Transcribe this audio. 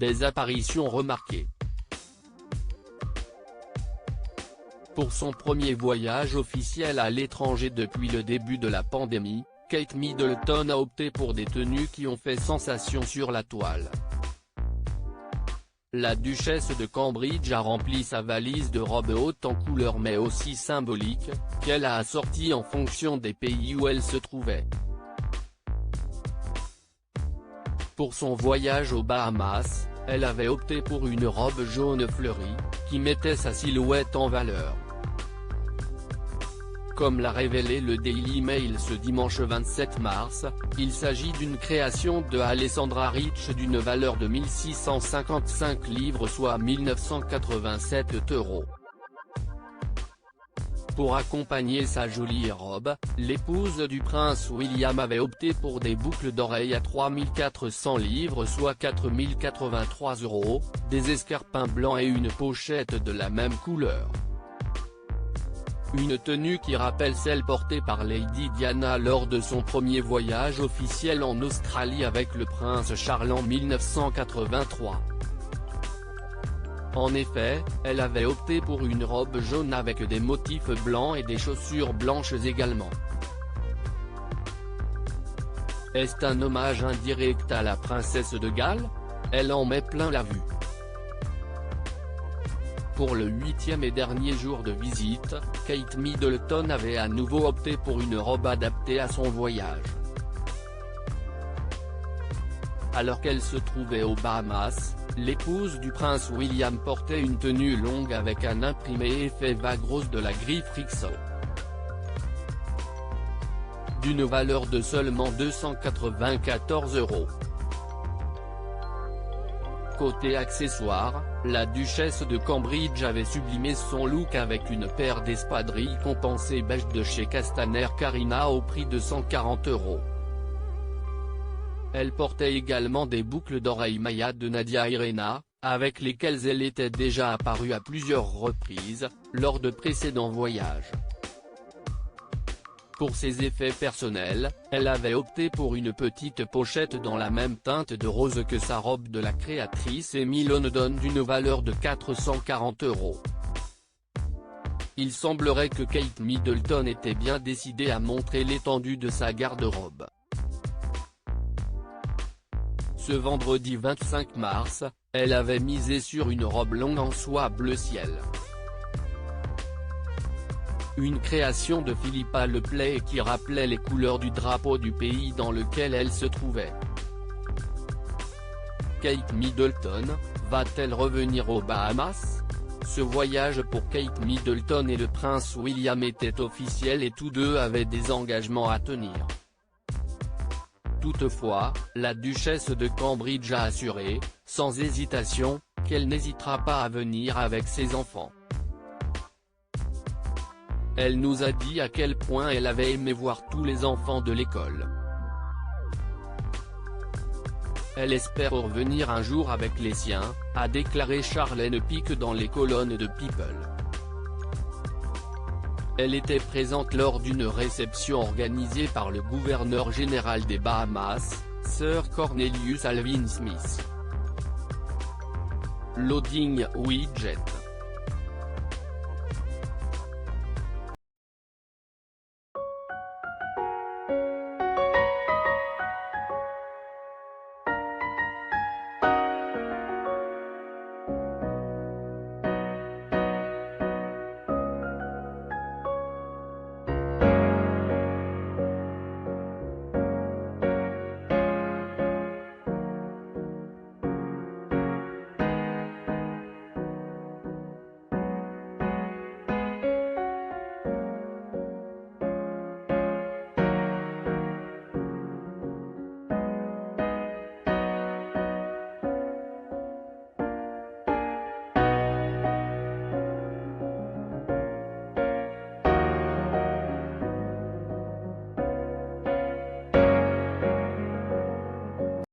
des apparitions remarquées. Pour son premier voyage officiel à l'étranger depuis le début de la pandémie, Kate Middleton a opté pour des tenues qui ont fait sensation sur la toile. La duchesse de Cambridge a rempli sa valise de robes hautes en couleurs mais aussi symboliques, qu'elle a assorties en fonction des pays où elle se trouvait. Pour son voyage aux Bahamas, elle avait opté pour une robe jaune fleurie, qui mettait sa silhouette en valeur. Comme l'a révélé le Daily Mail ce dimanche 27 mars, il s'agit d'une création de Alessandra Rich d'une valeur de 1655 livres soit 1987 €. Pour accompagner sa jolie robe, l'épouse du prince William avait opté pour des boucles d'oreilles à 3400 livres soit 4083 €, des escarpins blancs et une pochette de la même couleur. Une tenue qui rappelle celle portée par Lady Diana lors de son premier voyage officiel en Australie avec le prince Charles en 1983. En effet, elle avait opté pour une robe jaune avec des motifs blancs et des chaussures blanches également. Est-ce un hommage indirect à la princesse de Galles? Elle en met plein la vue. Pour le 8e et dernier jour de visite, Kate Middleton avait à nouveau opté pour une robe adaptée à son voyage. Alors qu'elle se trouvait aux Bahamas, l'épouse du prince William portait une tenue longue avec un imprimé effet vague rose de la griffe Rixo. D'une valeur de seulement 294 €. Côté accessoires, la duchesse de Cambridge avait sublimé son look avec une paire d'espadrilles compensées beige de chez Castaner Carina au prix de 140 €. Elle portait également des boucles d'oreilles Maya de Nadia Irena, avec lesquelles elle était déjà apparue à plusieurs reprises, lors de précédents voyages. Pour ses effets personnels, elle avait opté pour une petite pochette dans la même teinte de rose que sa robe de la créatrice Emily London d'une valeur de 440 €. Il semblerait que Kate Middleton était bien décidée à montrer l'étendue de sa garde-robe. Ce vendredi 25 mars, elle avait misé sur une robe longue en soie bleu ciel. Une création de Philippa Leplay qui rappelait les couleurs du drapeau du pays dans lequel elle se trouvait. Kate Middleton, va-t-elle revenir aux Bahamas? Ce voyage pour Kate Middleton et le prince William était officiel et tous deux avaient des engagements à tenir. Toutefois, la duchesse de Cambridge a assuré, sans hésitation, qu'elle n'hésitera pas à venir avec ses enfants. Elle nous a dit à quel point elle avait aimé voir tous les enfants de l'école. Elle espère revenir un jour avec les siens, a déclaré Charlene Pic dans les colonnes de People. Elle était présente lors d'une réception organisée par le gouverneur général des Bahamas, Sir Cornelius Alvin Smith. Loading Widget.